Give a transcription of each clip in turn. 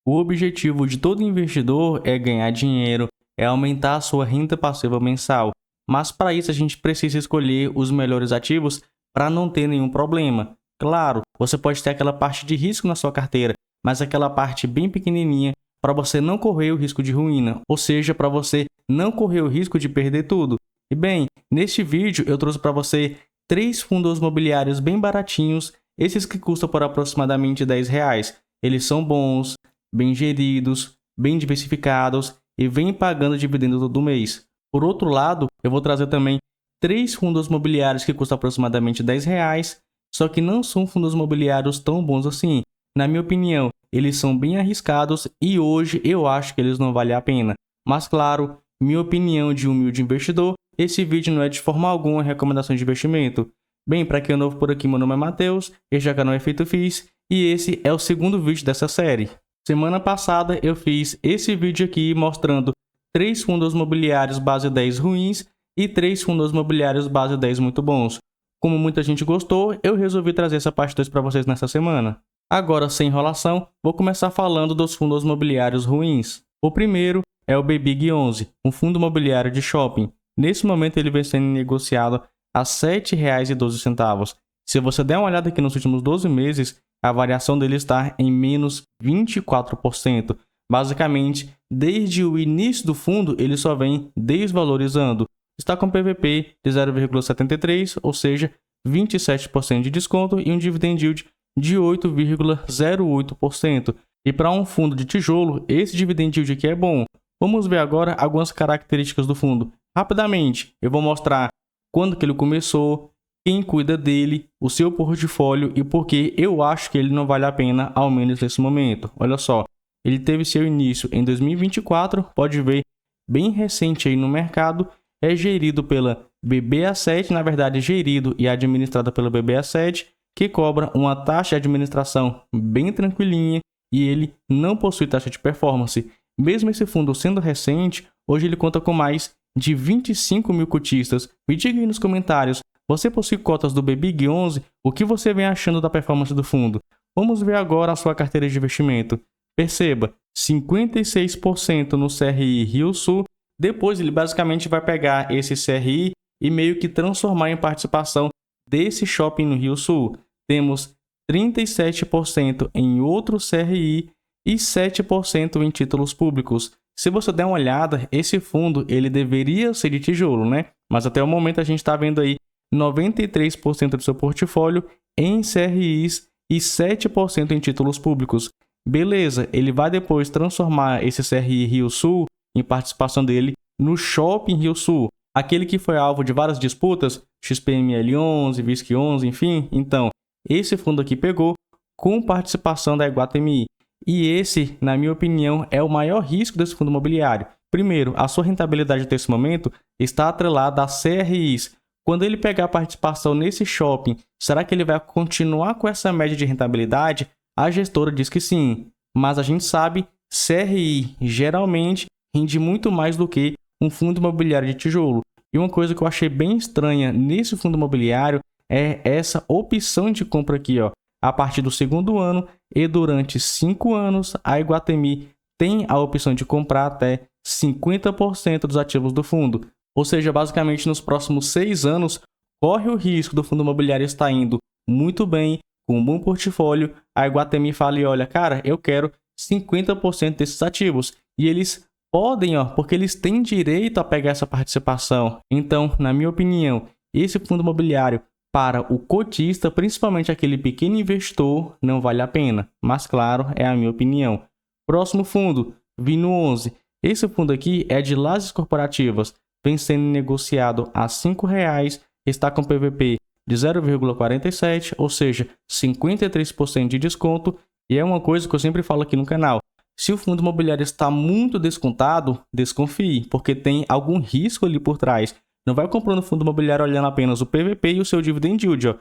O objetivo de todo investidor é ganhar dinheiro, é aumentar a sua renda passiva mensal. Mas para isso a gente precisa escolher os melhores ativos para não ter nenhum problema. Claro, você pode ter aquela parte de risco na sua carteira, mas aquela parte bem pequenininha para você não correr o risco de ruína, ou seja, para você não correr o risco de perder tudo. E bem, neste vídeo eu trouxe para você 3 fundos imobiliários bem baratinhos, esses que custam por aproximadamente R$10. Eles são bons, bem geridos, bem diversificados e vêm pagando dividendo todo mês. Por outro lado, eu vou trazer também 3 fundos imobiliários que custam aproximadamente R$10, só que não são fundos imobiliários tão bons assim. Na minha opinião, eles são bem arriscados e hoje eu acho que eles não valem a pena. Mas claro, minha opinião de humilde investidor, esse vídeo não é de forma alguma recomendação de investimento. Bem, para quem é novo por aqui, meu nome é Matheus, este é o canal Efeito FIIs e esse é o segundo vídeo dessa série. Semana passada eu fiz esse vídeo aqui mostrando 3 fundos imobiliários base 10 ruins e 3 fundos imobiliários base 10 muito bons. Como muita gente gostou, eu resolvi trazer essa parte 2 para vocês nessa semana. Agora, sem enrolação, vou começar falando dos fundos imobiliários ruins. O primeiro é o BBIG11, um fundo imobiliário de shopping. Nesse momento ele vem sendo negociado a R$ 7,12. Se você der uma olhada aqui nos últimos 12 meses, a variação dele está em menos 24%. Basicamente, desde o início do fundo, ele só vem desvalorizando. Está com PVP de 0,73, ou seja, 27% de desconto e um dividend yield de 8,08%. E para um fundo de tijolo, esse dividend yield aqui é bom. Vamos ver agora algumas características do fundo. Rapidamente, eu vou mostrar quando que ele começou, quem cuida dele, o seu portfólio e por que eu acho que ele não vale a pena, ao menos nesse momento. Olha só, ele teve seu início em 2024, pode ver, bem recente aí no mercado, é gerido pela BB-Asset, na verdade gerido e administrado pela BB-Asset, que cobra uma taxa de administração bem tranquilinha e ele não possui taxa de performance. Mesmo esse fundo sendo recente, hoje ele conta com mais de 25 mil cotistas. Me diga aí nos comentários, você possui cotas do BBIG11? O que você vem achando da performance do fundo? Vamos ver agora a sua carteira de investimento. Perceba, 56% no CRI Rio Sul. Depois ele basicamente vai pegar esse CRI e meio que transformar em participação desse shopping no Rio Sul. Temos 37% em outro CRI e 7% em títulos públicos. Se você der uma olhada, esse fundo ele deveria ser de tijolo, né? Mas até o momento a gente está vendo aí 93% do seu portfólio em CRIs e 7% em títulos públicos. Beleza, ele vai depois transformar esse CRI Rio Sul em participação dele no Shopping Rio Sul, aquele que foi alvo de várias disputas, XPML11, VISC11, enfim. Então, esse fundo aqui pegou com participação da Iguatemi. E esse, na minha opinião, é o maior risco desse fundo imobiliário. Primeiro, a sua rentabilidade nesse momento está atrelada a CRIs. Quando ele pegar a participação nesse shopping, será que ele vai continuar com essa média de rentabilidade? A gestora diz que sim, mas a gente sabe, CRI geralmente rende muito mais do que um fundo imobiliário de tijolo. E uma coisa que eu achei bem estranha nesse fundo imobiliário é essa opção de compra aqui, ó. A partir do segundo ano e durante 5 anos, a Iguatemi tem a opção de comprar até 50% dos ativos do fundo. Ou seja, basicamente nos próximos 6 anos, corre o risco do fundo imobiliário estar indo muito bem, com um bom portfólio. A Iguatemi fala e olha, cara, eu quero 50% desses ativos. E eles podem, ó, porque eles têm direito a pegar essa participação. Então, na minha opinião, esse fundo imobiliário para o cotista, principalmente aquele pequeno investidor, não vale a pena. Mas claro, é a minha opinião. Próximo fundo, Vino11. Esse fundo aqui é de lajes corporativas. Vem sendo negociado a R$ 5,00, está com PVP de 0,47, ou seja, 53% de desconto. E é uma coisa que eu sempre falo aqui no canal. Se o fundo imobiliário está muito descontado, desconfie, porque tem algum risco ali por trás. Não vai comprando fundo imobiliário olhando apenas o PVP e o seu dividend yield, ó,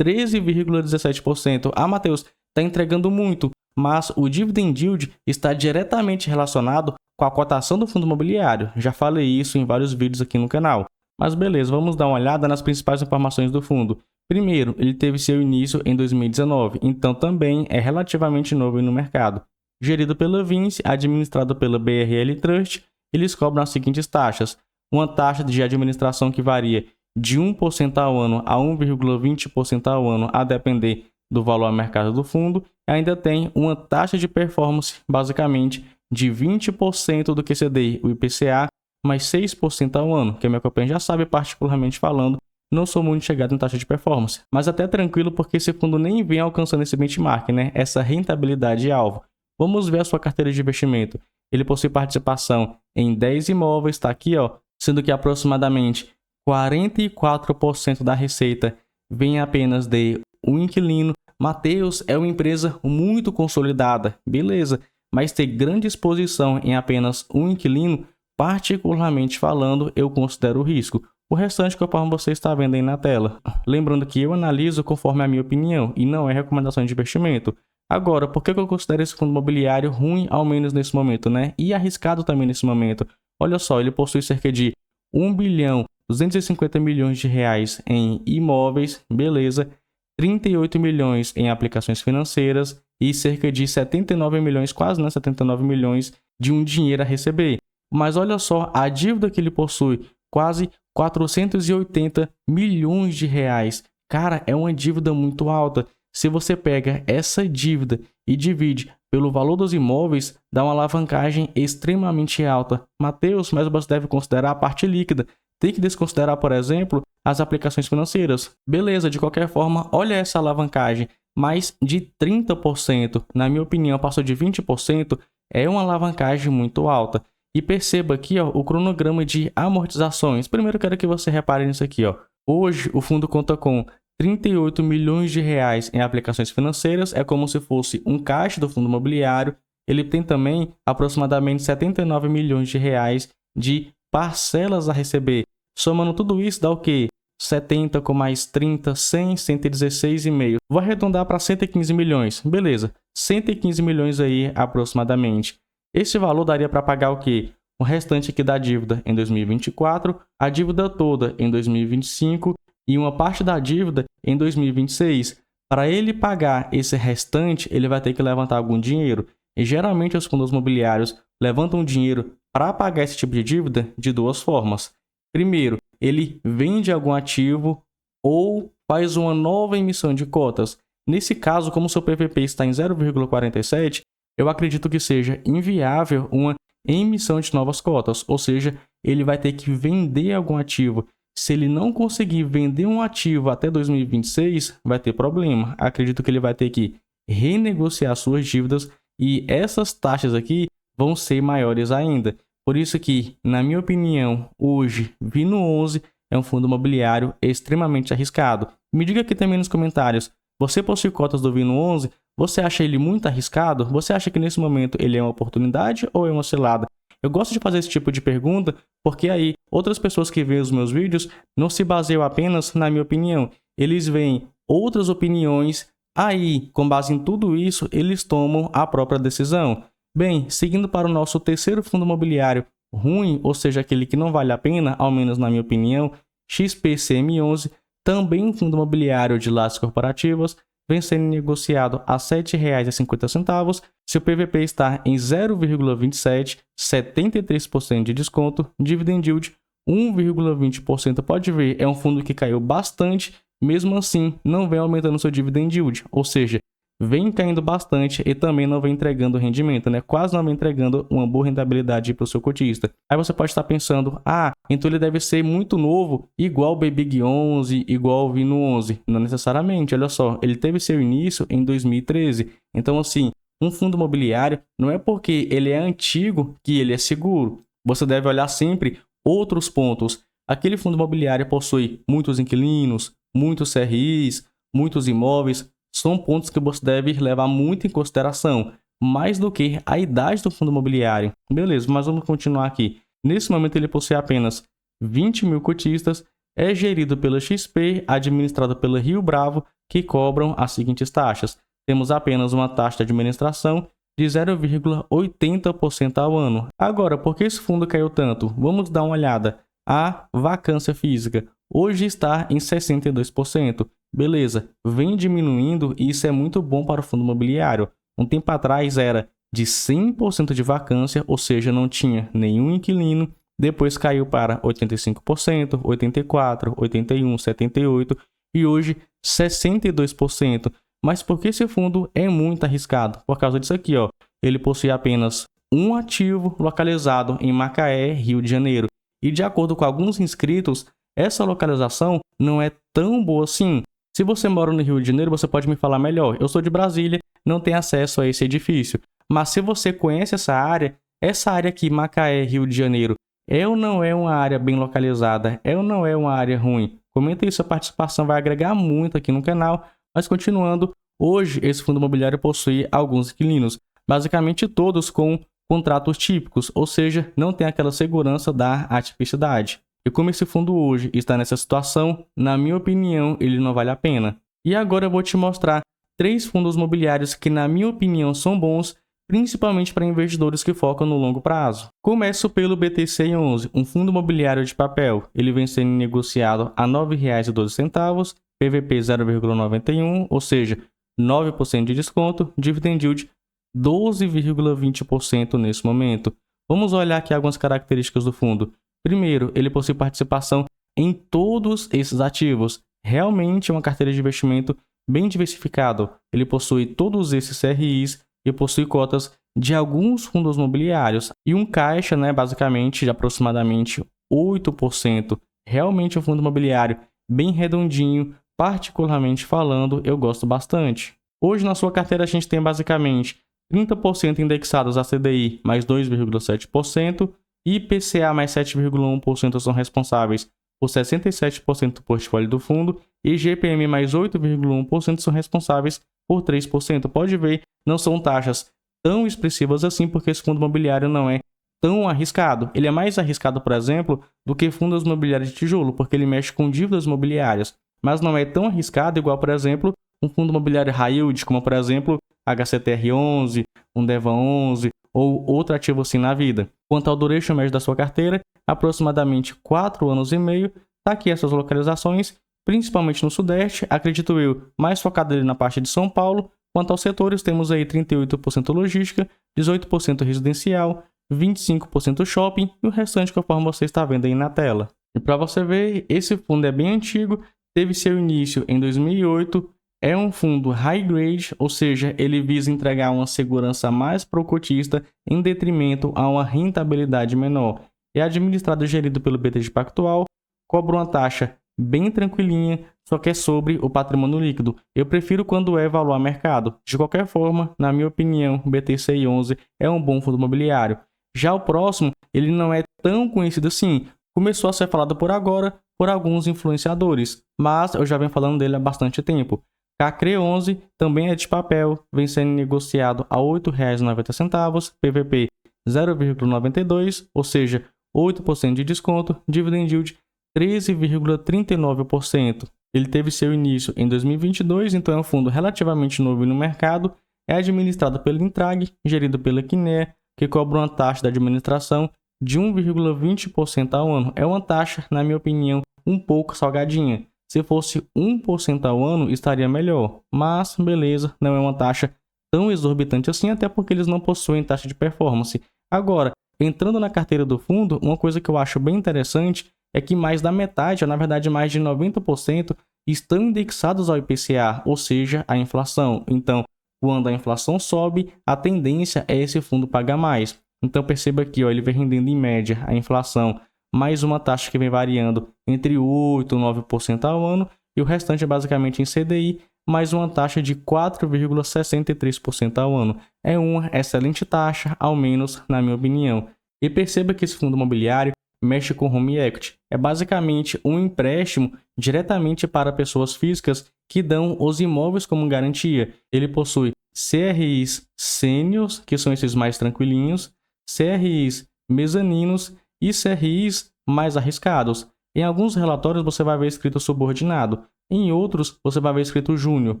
13,17%. Ah, Matheus, está entregando muito, mas o dividend yield está diretamente relacionado com a cotação do fundo imobiliário. Já falei isso em vários vídeos aqui no canal. Mas beleza, vamos dar uma olhada nas principais informações do fundo. Primeiro, ele teve seu início em 2019, então também é relativamente novo no mercado. gerido pela Vinci, administrado pela BRL Trust. Eles cobram as seguintes taxas: uma taxa de administração que varia de 1% ao ano a 1,20% ao ano, a depender do valor a mercado do fundo. E ainda tem uma taxa de performance, basicamente, de 20% do QCD, o IPCA, mais 6% ao ano, que a minha companhia já sabe, particularmente falando, não sou muito chegado em taxa de performance, mas até tranquilo porque esse fundo nem vem alcançando esse benchmark, né? Essa rentabilidade alvo. Vamos ver a sua carteira de investimento. Ele possui participação em 10 imóveis, está aqui, ó, sendo que aproximadamente 44% da receita vem apenas de um inquilino. Mateus, é uma empresa muito consolidada, beleza, mas ter grande exposição em apenas um inquilino, particularmente falando, eu considero risco. O restante, conforme você está vendo aí na tela. Lembrando que eu analiso conforme a minha opinião e não é recomendação de investimento. Agora, por que eu considero esse fundo imobiliário ruim, ao menos nesse momento, né? E arriscado também nesse momento? Olha só, ele possui cerca de 1 bilhão 250 milhões de reais em imóveis, beleza, 38 milhões em aplicações financeiras e cerca de 79 milhões, quase, né, 79 milhões de um dinheiro a receber. Mas olha só, a dívida que ele possui, quase 480 milhões de reais. Cara, é uma dívida muito alta. Se você pega essa dívida e divide pelo valor dos imóveis, dá uma alavancagem extremamente alta. Mateus, mas você deve considerar a parte líquida. Tem que desconsiderar, por exemplo, as aplicações financeiras. Beleza, de qualquer forma, olha essa alavancagem. Mais de 30%, na minha opinião, passou de 20%, é uma alavancagem muito alta. E perceba aqui, ó, o cronograma de amortizações. Primeiro, eu quero que você repare nisso aqui, ó. Hoje, o fundo conta com 38 milhões de reais em aplicações financeiras. É como se fosse um caixa do fundo imobiliário. Ele tem também aproximadamente 79 milhões de reais de parcelas a receber. Somando tudo isso, dá o quê? 70 com mais 30, 100, 116,5. Vou arredondar para 115 milhões. Beleza, 115 milhões aí aproximadamente. Esse valor daria para pagar o quê? O restante aqui da dívida em 2024, a dívida toda em 2025 e uma parte da dívida em 2026. Para ele pagar esse restante, ele vai ter que levantar algum dinheiro. E geralmente os fundos imobiliários levantam dinheiro para pagar esse tipo de dívida de duas formas. Primeiro, ele vende algum ativo ou faz uma nova emissão de cotas. Nesse caso, como seu PVP está em 0,47, eu acredito que seja inviável uma emissão de novas cotas, ou seja, ele vai ter que vender algum ativo. Se ele não conseguir vender um ativo até 2026, vai ter problema. Acredito que ele vai ter que renegociar suas dívidas e essas taxas aqui vão ser maiores ainda. Por isso que, na minha opinião, hoje, VINO11 é um fundo imobiliário extremamente arriscado. Me diga aqui também nos comentários, você possui cotas do VINO11? Você acha ele muito arriscado? Você acha que nesse momento ele é uma oportunidade ou é uma cilada? Eu gosto de fazer esse tipo de pergunta porque aí outras pessoas que veem os meus vídeos não se baseiam apenas na minha opinião. Eles veem outras opiniões, aí, com base em tudo isso, eles tomam a própria decisão. Bem, seguindo para o nosso terceiro fundo imobiliário ruim, ou seja, aquele que não vale a pena, ao menos na minha opinião, XPCM11, também um fundo imobiliário de lajes corporativas, vem sendo negociado a R$ 7,50. Seu PVP está em 0,27, 73% de desconto, dividend yield 1,20%. Pode ver, é um fundo que caiu bastante, mesmo assim não vem aumentando seu dividend yield, ou seja, vem caindo bastante e também não vem entregando rendimento, né? Quase não vem entregando uma boa rentabilidade para o seu cotista. Aí você pode estar pensando, então ele deve ser muito novo, igual o BBIG 11, igual o VINO 11. Não necessariamente, olha só, ele teve seu início em 2013. Então, assim, um fundo imobiliário não é porque ele é antigo que ele é seguro. Você deve olhar sempre outros pontos. Aquele fundo imobiliário possui muitos inquilinos, muitos CRIs, muitos imóveis. São pontos que você deve levar muito em consideração, mais do que a idade do fundo imobiliário. Beleza, mas vamos continuar aqui. Nesse momento ele possui apenas 20 mil cotistas, é gerido pela XP, administrado pela Rio Bravo, que cobram as seguintes taxas. Temos apenas uma taxa de administração de 0,80% ao ano. Agora, por que esse fundo caiu tanto? Vamos dar uma olhada. A vacância física hoje está em 62%. Beleza, vem diminuindo e isso é muito bom para o fundo imobiliário. Um tempo atrás era de 100% de vacância, ou seja, não tinha nenhum inquilino, depois caiu para 85%, 84%, 81%, 78% e hoje 62%. Mas por que esse fundo é muito arriscado? Por causa disso aqui, ó. Ele possui apenas um ativo localizado em Macaé, Rio de Janeiro. E de acordo com alguns inscritos, essa localização não é tão boa assim. Se você mora no Rio de Janeiro, você pode me falar melhor. Eu sou de Brasília, não tenho acesso a esse edifício. Mas se você conhece essa área aqui, Macaé, Rio de Janeiro, é ou não é uma área bem localizada? É ou não é uma área ruim? Comenta aí, sua participação vai agregar muito aqui no canal. Mas continuando, hoje esse fundo imobiliário possui alguns inquilinos, basicamente todos com contratos típicos, ou seja, não tem aquela segurança da atipicidade. E como esse fundo hoje está nessa situação, na minha opinião, ele não vale a pena. E agora eu vou te mostrar 3 fundos imobiliários que, na minha opinião, são bons, principalmente para investidores que focam no longo prazo. Começo pelo BTC11, um fundo imobiliário de papel. Ele vem sendo negociado a R$ 9,12, PVP 0,91, ou seja, 9% de desconto, dividend yield 12,20% nesse momento. Vamos olhar aqui algumas características do fundo. Primeiro, ele possui participação em todos esses ativos. Realmente é uma carteira de investimento bem diversificada. Ele possui todos esses CRIs e possui cotas de alguns fundos imobiliários e um caixa, basicamente de aproximadamente 8%. Realmente um fundo imobiliário bem redondinho, particularmente falando, eu gosto bastante. Hoje na sua carteira a gente tem basicamente 30% indexados a CDI mais 2,7%, e IPCA mais 7,1% são responsáveis por 67% do portfólio do fundo e GPM mais 8,1% são responsáveis por 3%. Pode ver, não são taxas tão expressivas assim porque esse fundo imobiliário não é tão arriscado. Ele é mais arriscado, por exemplo, do que fundos imobiliários de tijolo, porque ele mexe com dívidas imobiliárias, mas não é tão arriscado igual, por exemplo, um fundo imobiliário high yield, como por exemplo HCTR11, um DEVA11 ou outro ativo assim na vida. Quanto ao duration médio da sua carteira, aproximadamente 4 anos e meio. Tá aqui essas localizações, principalmente no Sudeste, acredito eu, mais focado ali na parte de São Paulo. Quanto aos setores, temos aí 38% logística, 18% residencial, 25% shopping e o restante conforme você está vendo aí na tela. E para você ver, esse fundo é bem antigo, teve seu início em 2008, é um fundo high grade, ou seja, ele visa entregar uma segurança mais para o cotista em detrimento a uma rentabilidade menor. É administrado e gerido pelo BTG Pactual, cobra uma taxa bem tranquilinha, só que é sobre o patrimônio líquido. Eu prefiro quando é valor a mercado. De qualquer forma, na minha opinião, o BTCI11 é um bom fundo imobiliário. Já o próximo, ele não é tão conhecido assim. Começou a ser falado por agora por alguns influenciadores, mas eu já venho falando dele há bastante tempo. CACRE11 também é de papel, vem sendo negociado a R$ 8,90, PVP 0,92, ou seja, 8% de desconto, dividend yield 13,39%. Ele teve seu início em 2022, então é um fundo relativamente novo no mercado, é administrado pela Intrag, gerido pela Kinea, que cobra uma taxa de administração de 1,20% ao ano. É uma taxa, na minha opinião, um pouco salgadinha. Se fosse 1% ao ano, estaria melhor. Mas, beleza, não é uma taxa tão exorbitante assim, até porque eles não possuem taxa de performance. Agora, entrando na carteira do fundo, uma coisa que eu acho bem interessante é que mais da metade, ou na verdade mais de 90%, estão indexados ao IPCA, ou seja, à inflação. Então, quando a inflação sobe, a tendência é esse fundo pagar mais. Então, perceba aqui, ele vem rendendo em média a inflação mais uma taxa que vem variando entre 8% e 9% ao ano, e o restante é basicamente em CDI, mais uma taxa de 4,63% ao ano. É uma excelente taxa, ao menos na minha opinião. E perceba que esse fundo imobiliário mexe com home equity. É basicamente um empréstimo diretamente para pessoas físicas que dão os imóveis como garantia. Ele possui CRIs sêniors, que são esses mais tranquilinhos, CRIs mezaninos e CRIs mais arriscados. Em alguns relatórios você vai ver escrito subordinado, em outros você vai ver escrito júnior,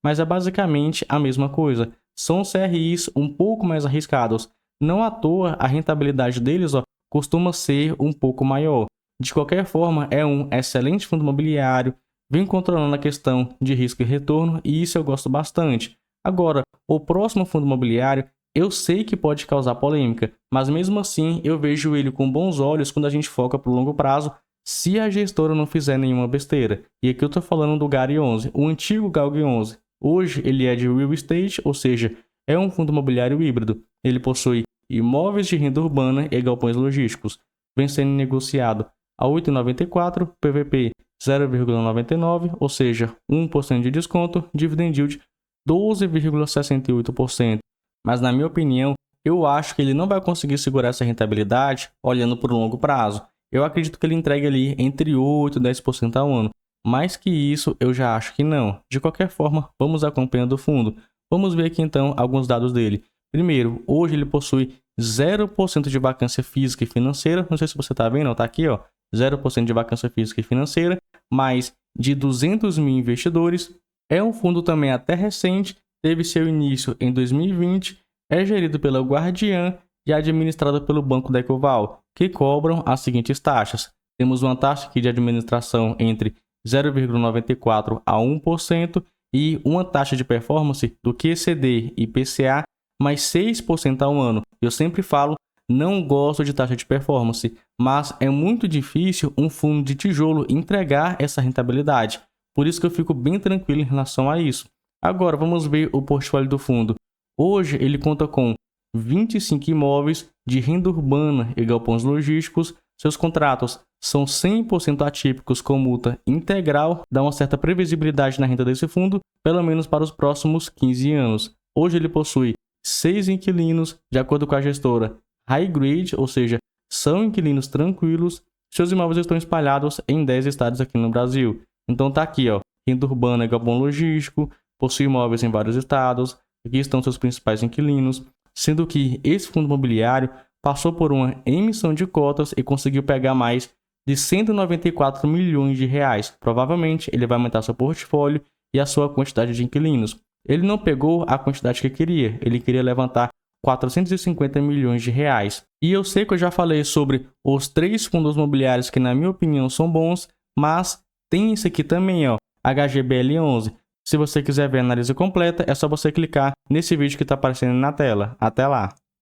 mas é basicamente a mesma coisa. São CRIs um pouco mais arriscados. Não à toa a rentabilidade deles costuma ser um pouco maior. De qualquer forma, é um excelente fundo imobiliário, vem controlando a questão de risco e retorno, e isso eu gosto bastante. Agora, o próximo fundo imobiliário Eu sei que pode causar polêmica, mas mesmo assim eu vejo ele com bons olhos quando a gente foca para o longo prazo, se a gestora não fizer nenhuma besteira. E aqui eu estou falando do GARI 11, o antigo GALG 11. Hoje ele é de real estate, ou seja, é um fundo imobiliário híbrido. Ele possui imóveis de renda urbana e galpões logísticos. Vem sendo negociado a 8,94, PVP 0,99, ou seja, 1% de desconto, dividend yield 12,68%. Mas na minha opinião, eu acho que ele não vai conseguir segurar essa rentabilidade olhando por um longo prazo. Eu acredito que ele entregue ali entre 8% e 10% ao ano. Mais que isso, eu já acho que não. De qualquer forma, vamos acompanhando o fundo. Vamos ver aqui então alguns dados dele. Primeiro, hoje ele possui 0% de vacância física e financeira. Não sei se você está vendo, está aqui, ó, 0% de vacância física e financeira, mais de 200 mil investidores. É um fundo também até recente, teve seu início em 2020, é gerido pela Guardian e administrado pelo Banco da Ecoval, que cobram as seguintes taxas. Temos uma taxa aqui de administração entre 0,94% a 1% e uma taxa de performance do QCD e IPCA mais 6% ao ano. Eu sempre falo, não gosto de taxa de performance, mas é muito difícil um fundo de tijolo entregar essa rentabilidade. Por isso que eu fico bem tranquilo em relação a isso. Agora, vamos ver o portfólio do fundo. Hoje, ele conta com 25 imóveis de renda urbana e galpões logísticos. Seus contratos são 100% atípicos com multa integral, dá uma certa previsibilidade na renda desse fundo, pelo menos para os próximos 15 anos. Hoje, ele possui 6 inquilinos, de acordo com a gestora High Grade, ou seja, são inquilinos tranquilos. Seus imóveis estão espalhados em 10 estados aqui no Brasil. Então tá aqui, ó, renda urbana e galpão logístico, possui imóveis em vários estados, aqui estão seus principais inquilinos, sendo que esse fundo imobiliário passou por uma emissão de cotas e conseguiu pegar mais de 194 milhões de reais. Provavelmente ele vai aumentar seu portfólio e a sua quantidade de inquilinos. Ele não pegou a quantidade que queria, ele queria levantar 450 milhões de reais. E eu sei que eu já falei sobre os 3 fundos imobiliários que na minha opinião são bons, mas tem esse aqui também, ó, HGBL 11. Se você quiser ver a análise completa, é só você clicar nesse vídeo que está aparecendo na tela. Até lá!